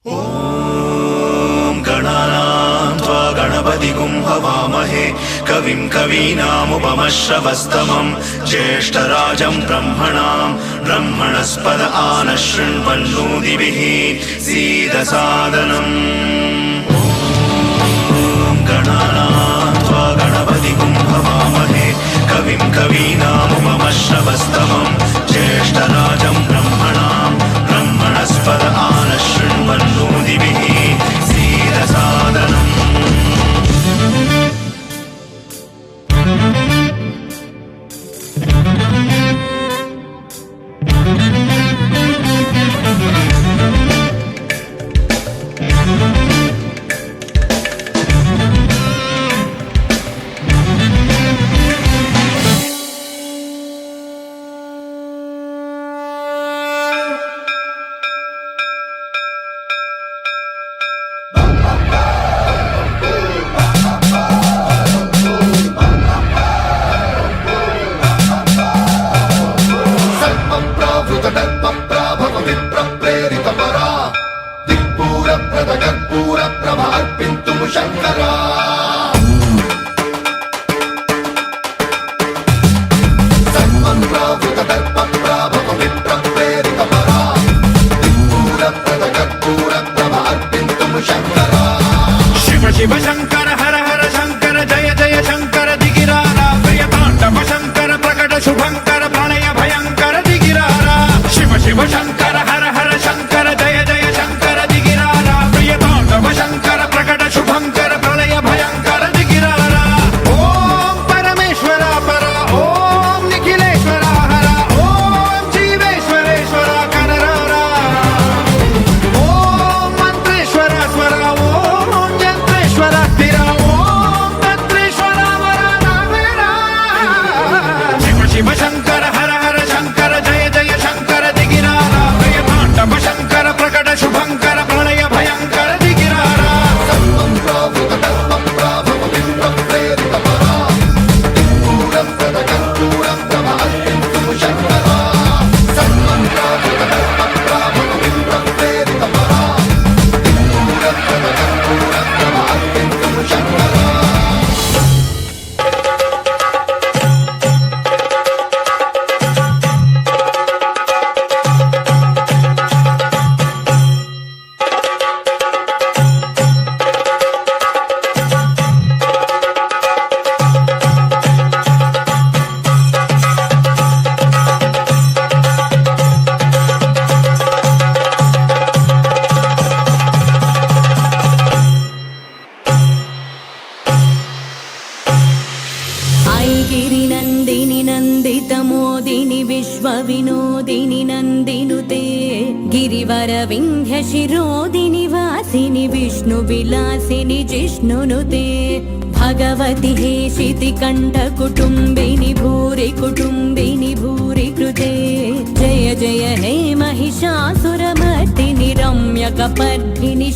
ॐ गणानां त्वा गणपतिगुं हवामहे कविं कवीनामुपमश्रवस्तमं ज्येष्ठराजं ब्रह्मणस्पद आनशृण्वन्नोतिभिः सीदसादनम् ॐ गणानां त्वा गणपतिगुं हवामहे कविं कवीनामुपमश्रवस्तमं ज्येष्ठराजं ब्रह्मणस्पद आनशृण्वन्नोतिभिः सीदसादनम् शिव शंकर हर हर शंकर जय जय शंकर दिगिरारा प्रियतांडव शंकर प्रकट शुभंकर प्रणय भयंकर दिगिरारा शिव शिव शंकर हर हर शंकर जय जय शंकर दिगिरारा प्रियतांडव शंकर प्रकट शुभंकर प्रणय भयंकर दिगिरारा ओम परमेश्वरा परा ओम निखिलेश्वरा हरा ओम जीवेश्वरेश्वरा कनरारा ओम मंत्रेश्वरा स्वरा शिव शंकर हर हर शंकर जय जय शंकर दिगिरारा प्रियतांडव शंकर प्रकट शुभंकर प्रणय भयंकर दिगिरारा विनोदिनि नन्दिनुते गिरिवर विन्ध्य शिरोदिनि वासिनि विष्णु विलासिनि जिष्णुनुते भगवति हेशिति कंठ कुटुम्बिनि भूरि कृते जय जय हे महिषासुरमर्दिनि रम्य कपर्दिनि